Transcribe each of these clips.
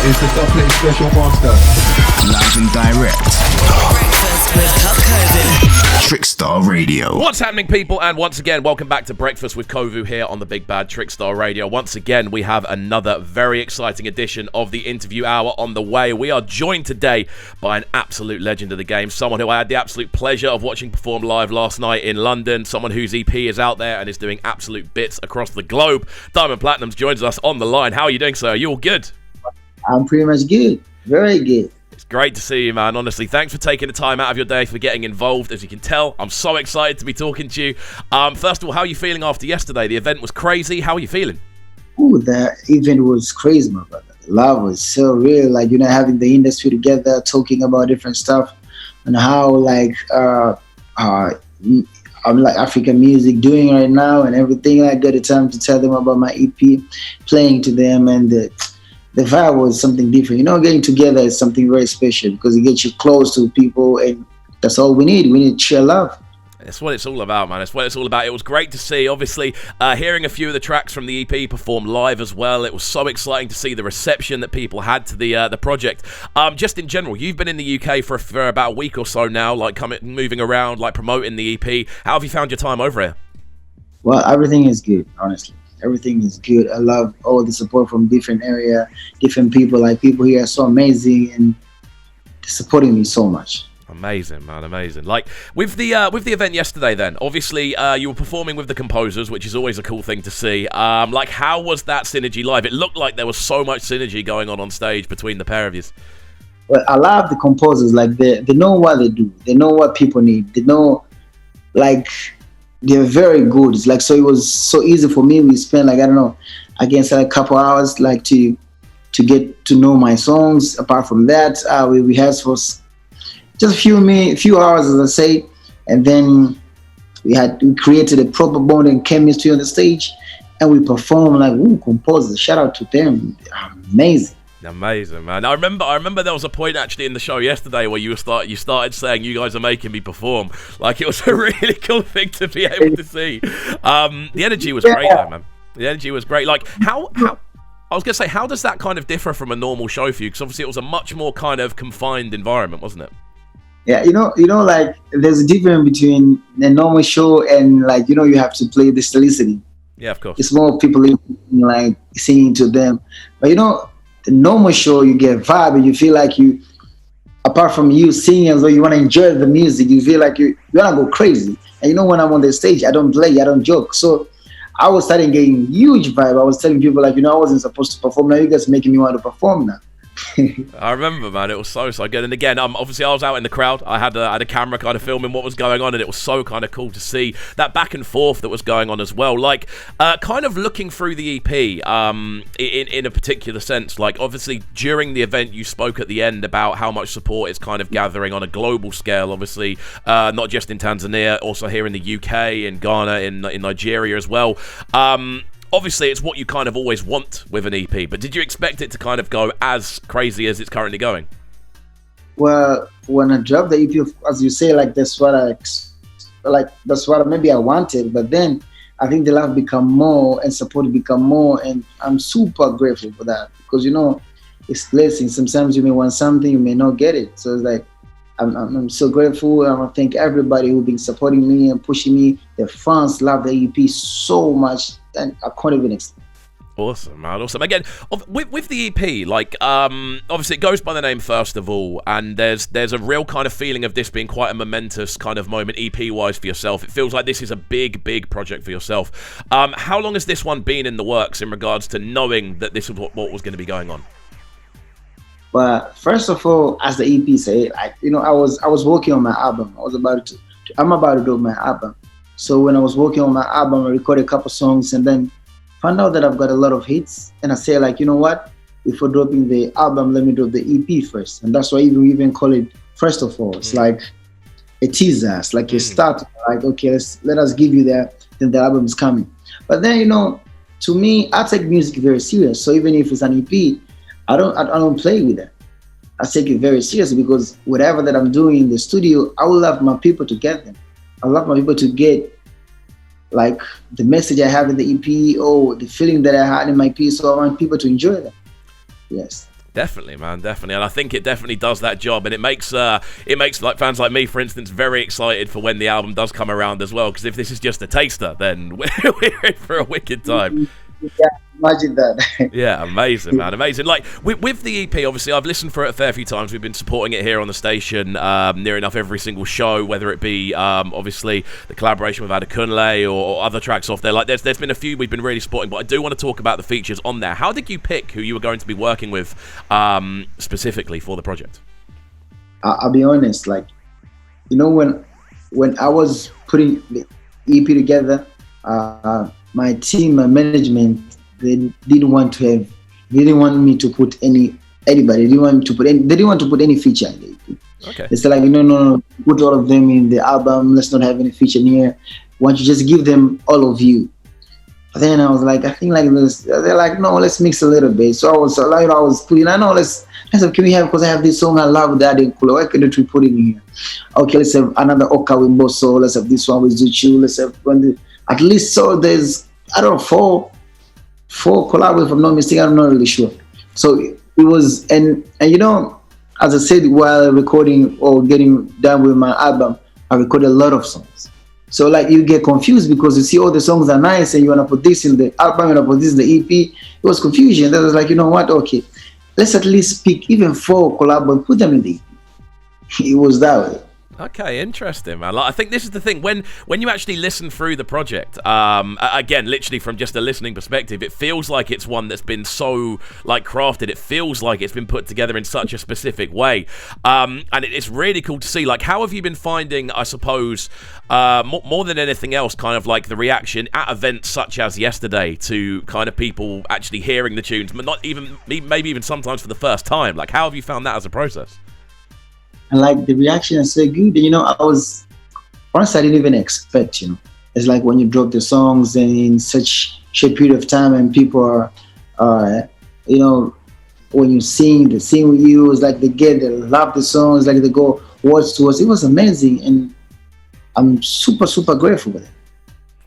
It's the Dublin Special Master. Live and direct. Breakfast with CubCamTV. Trickstar Radio. What's happening, people? And once again, welcome back to Breakfast with KXVU here on the Big Bad Trickstar Radio. Once again, we have another very exciting edition of the interview hour on the way. We are joined today by an absolute legend of the game, someone who I had the absolute pleasure of watching perform live last night in London, someone whose EP is out there and is doing absolute bits across the globe. Diamond Platnumz joins us on the line. How are you doing, sir? Are you all good? I'm pretty much good. Very good. It's great to see you, man. Honestly, thanks for taking the time out of your day for getting involved. As you can tell, I'm so excited to be talking to you. First of all, how are you feeling after yesterday? The event was crazy. How are you feeling? Ooh, that event was crazy, my brother. The love was so real. Like, you know, having the industry together, talking about different stuff and how, like, I'm like African music doing right now and everything. I got the time to tell them about my EP, playing to them, and the vibe was something different. You know, getting together is something very special because it gets you close to people, and that's all we need. We need to share love. That's what it's all about, man. That's what it's all about. It was great to see, obviously, hearing a few of the tracks from the EP perform live as well. It was so exciting to see the reception that people had to the project. Just in general, you've been in the UK for about a week or so now, like moving around, like promoting the EP. How have you found your time over here? Well, everything is good, honestly. Everything is good. I love all the support from different area, different people. Like, people here are so amazing and supporting me so much. Amazing, man, amazing. Like, with the event yesterday then, obviously you were performing with the composers, which is always a cool thing to see. Like, how was that synergy live? It looked like there was so much synergy going on stage between the pair of you. Well, I love the composers. Like, they know what they do. They know what people need. They know, like, they're very good. It's like, so it was so easy for me. We spent, like, I don't know, against a couple hours, like, to get to know my songs. Apart from that, we rehearsed for just a few hours, as I say, and then we created a proper bond and chemistry on the stage, and we performed like, ooh, composers. Shout out to them, amazing. Amazing, man. I remember there was a point actually in the show yesterday where you started saying, "You guys are making me perform." Like, it was a really cool thing to be able to see. The energy was great, though, man. The energy was great. Like, how I was gonna say, how does that kind of differ from a normal show for you? Because obviously it was a much more kind of confined environment, wasn't it? Yeah, you know, like, there's a difference between a normal show and, like, you know, you have to play this listening. Yeah, of course. It's more people like singing to them, but you know, the normal show, you get vibe and you feel like you, apart from you singing as though you want to enjoy the music, you feel like you want to go crazy. And you know, when I'm on the stage, I don't play, I don't joke. So I was starting getting huge vibe. I was telling people, like, you know, I wasn't supposed to perform. Now you guys are making me want to perform now. I remember, man, it was so good. And again, obviously I was out in the crowd. I had a camera kind of filming what was going on, and it was so kind of cool to see that back and forth that was going on as well. Like, kind of looking through the EP in a particular sense. Like, obviously during the event you spoke at the end about how much support is kind of gathering on a global scale, obviously, not just in Tanzania, also here in the UK, in Ghana, in Nigeria as well. Obviously, it's what you kind of always want with an EP, but did you expect it to kind of go as crazy as it's currently going? Well, when I dropped the EP, as you say, like, that's what maybe I wanted, but then I think the love become more and support become more, and I'm super grateful for that, because, you know, it's blessing. Sometimes you may want something, you may not get it. So it's like, I'm so grateful. I want to thank everybody who's been supporting me and pushing me. The fans love the EP so much, and I can't even explain. Awesome, man. Awesome. Again, with the EP, like, obviously it goes by the name First of All, and there's a real kind of feeling of this being quite a momentous kind of moment EP-wise for yourself. It feels like this is a big project for yourself. How long has this one been in the works in regards to knowing that this was what was going to be going on? But first of all, as the EP said, I was working on my album. I'm about to do my album. So when I was working on my album, I recorded a couple songs and then found out that I've got a lot of hits. And I say, like, you know what? Before dropping the album, let me drop the EP first. And that's why we even call it First of All. It's like a teaser. It's like a start. Like, okay, let us give you that. Then the album is coming. But then, you know, to me, I take music very serious. So even if it's an EP, I don't play with it. I take it very seriously, because whatever that I'm doing in the studio, I would love my people to get them. I love my people to get, like, the message I have in the EP or the feeling that I had in my piece. So I want people to enjoy them. Yes. Definitely, man, definitely, and I think it definitely does that job, and it makes like fans like me, for instance, very excited for when the album does come around as well. Because if this is just a taster, then we're in for a wicked time. Yeah, imagine that. Yeah, amazing, man, amazing. Like with the EP, obviously, I've listened for it a fair few times. We've been supporting it here on the station, near enough every single show, whether it be obviously the collaboration with Adekunle or other tracks off there. Like there's been a few we've been really supporting, but I do want to talk about the features on there. How did you pick who you were going to be working with specifically for the project? I'll be honest, like, you know, when I was putting the EP together, my team, my management, they didn't want me to put anybody. They didn't want to put any feature in the EP. Okay. They said like, no, put all of them in the album. Let's not have any feature here. Why don't you just give them all of you? But then I was like, I think like this. They're like, no, let's mix a little bit. So I was putting. I know let's have. Can we have? Because I have this song I love that in Kula. Why couldn't we put it in here? Okay, let's have another Oka with Bosso. Let's have this one with Zuchu. Let's have one. At least so there's, I don't know, four collabs, if I'm not mistaken. I'm not really sure. So it was, and you know, as I said, while recording or getting done with my album, I recorded a lot of songs. So like you get confused because you see all the songs are nice and you want to put this in the album, you want to put this in the EP. It was confusion. That was like, you know what? Okay, let's at least pick even 4 collabs and put them in the EP. It was that way. Okay, interesting, man. Like, I think this is the thing, when you actually listen through the project, again, literally from just a listening perspective, it feels like it's one that's been so like crafted. It feels like it's been put together in such a specific way, and it's really cool to see. Like, how have you been finding, I suppose, more than anything else, kind of like the reaction at events such as yesterday to kind of people actually hearing the tunes, but not even maybe even sometimes for the first time. Like, how have you found that as a process? And like the reaction is so good. You know, honestly, I didn't even expect, you know. It's like when you drop the songs and in such short period of time and people are, you know, when you sing, they sing with you. It's like they love the songs, like they go words to us. It was amazing. And I'm super, super grateful with it.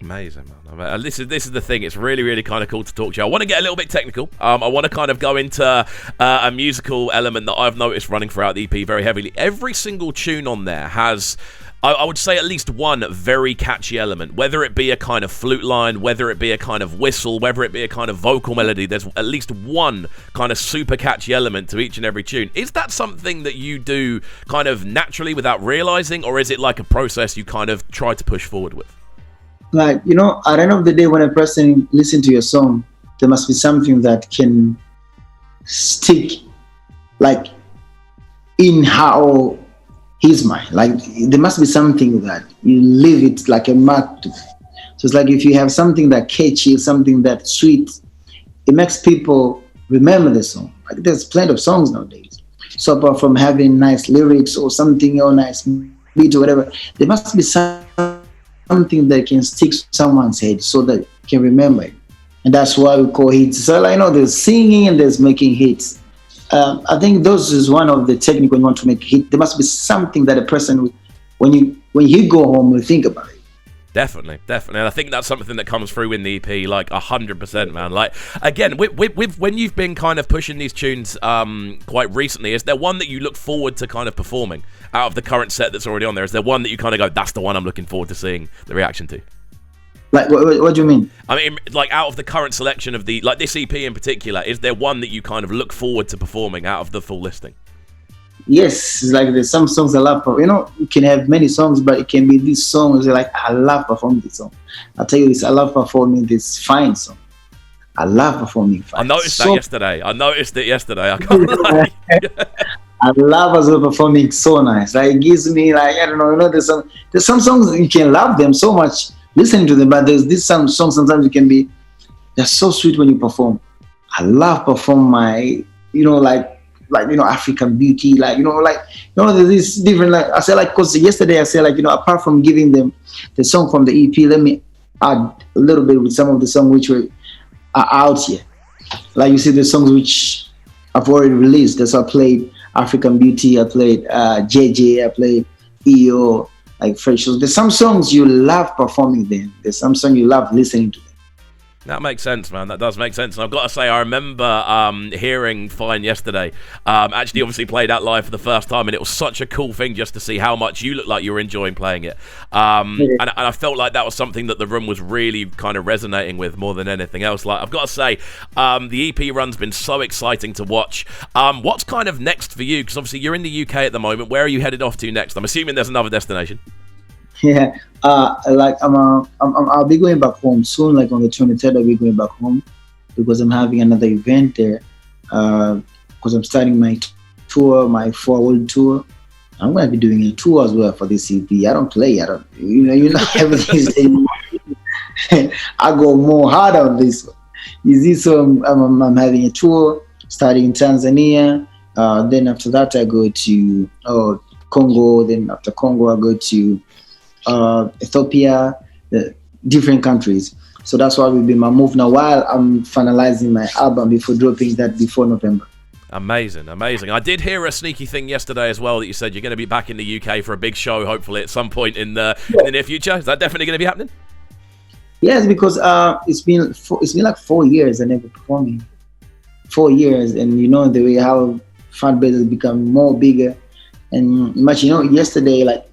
Amazing, man. This is the thing. It's really, really kind of cool to talk to you. I want to get a little bit technical. I want to kind of go into a musical element that I've noticed running throughout the EP very heavily. Every single tune on there has, I would say, at least one very catchy element, whether it be a kind of flute line, whether it be a kind of whistle, whether it be a kind of vocal melody. There's at least one kind of super catchy element to each and every tune. Is that something that you do kind of naturally without realizing, or is it like a process you kind of try to push forward with? Like, you know, at the end of the day, when a person listens to your song, there must be something that can stick, like, in her or his mind. Like, there must be something that you leave it like a mark to. So it's like if you have something that catchy, something that sweet, it makes people remember the song. Like, there's plenty of songs nowadays. So apart from having nice lyrics or something or nice beat or whatever, there must be something that can stick to someone's head so that you can remember it. And that's why we call hits. So I know there's singing and there's making hits. I think those is one of the technique when you want to make a hit. There must be something that a person, when you go home, will think about it. Definitely. And I think that's something that comes through in the EP, like 100%, man. Like, again, with when you've been kind of pushing these tunes quite recently, is there one that you look forward to kind of performing out of the current set that's already on there? Is there one that you kind of go, that's the one I'm looking forward to seeing the reaction to? Like, what do you mean? I mean, like, out of the current selection of the, like, this EP in particular, is there one that you kind of look forward to performing out of the full listing? Yes, it's like there's some songs I love. You know, you can have many songs, but it can be these songs. Like, I love performing this song. I'll tell you this, I love performing this Fine song. I love performing Fine. I noticed that yesterday. I noticed it yesterday. I can't lie. I love as well performing so nice. Like, it gives me, like, I don't know, you know, there's some songs you can love them so much listening to them, but there's this some songs sometimes you can be, they're so sweet when you perform. I love perform my, you know, like, you know, African Beauty, like, you know, like, you know, there's this different, like, I said, like, because yesterday I said, like, you know, apart from giving them the song from the EP, let me add a little bit with some of the songs which are out here. Like, you see the songs which I've already released. That's why I played African Beauty, I played JJ, I played EO, like Fresh. So there's some songs you love performing them. There's some songs you love listening to them. That makes sense, man. That does make sense. And I've got to say, I remember hearing Fine yesterday. Actually, obviously played that live for the first time, and it was such a cool thing just to see how much you look like you were enjoying playing it. And I felt like that was something that the room was really kind of resonating with more than anything else. Like, I've got to say, the EP run's been so exciting to watch. What's kind of next for you? Because obviously you're in the UK at the moment. Where are you headed off to next? I'm assuming there's another destination. Yeah, I'll be going back home soon. Like on the 23rd, I'll be going back home because I'm having another event there. Because I'm starting my tour, my forward tour. I'm gonna be doing a tour as well for this EP. I don't play. Everything is. I go more hard on this one. You see, so I'm having a tour starting in Tanzania. Then after that, I go to Congo. Then after Congo, I go to Ethiopia, different countries. So that's why will be my move now while I'm finalizing my album before dropping that before November. Amazing. I did hear a sneaky thing yesterday as well that you said you're going to be back in the UK for a big show, hopefully at some point in the near future. Is that definitely going to be happening? Yes, because it's been like 4 years I never performing. 4 years, and you know the way how fan base has become more bigger and much. You know, yesterday, like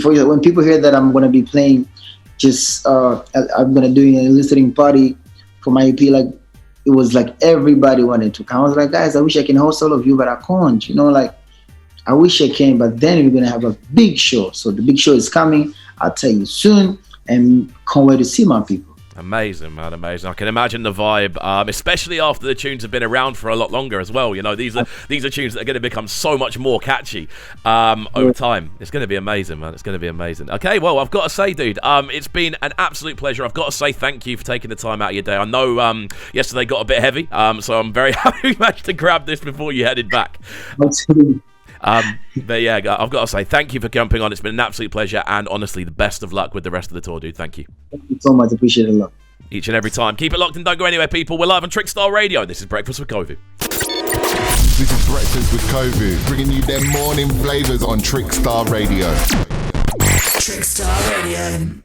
when people hear that I'm gonna be playing, I'm gonna do a listening party for my EP. Like it was like everybody wanted to come. I was like, guys, I wish I can host all of you, but I can't. You know, like I wish I can, but then we're gonna have a big show. So the big show is coming. I'll tell you soon, and can't wait to see my people. Amazing, man, amazing. I can imagine the vibe, especially after the tunes have been around for a lot longer as well. You know, these are tunes that are going to become so much more catchy over time. It's going to be amazing, man. It's going to be amazing. Okay, well, I've got to say, dude, it's been an absolute pleasure. I've got to say thank you for taking the time out of your day. I know yesterday got a bit heavy, so I'm very happy we managed to grab this before you headed back. But yeah, I've got to say thank you for jumping on. It's been an absolute pleasure, and honestly, the best of luck with the rest of the tour, dude. Thank you. Thank you so much. Appreciate it a lot. Each and every time. Keep it locked and don't go anywhere, people. We're live on Trickstar Radio. This is Breakfast with KXVU. This is Breakfast with KXVU, bringing you their morning flavors on Trickstar Radio. Trickstar Radio.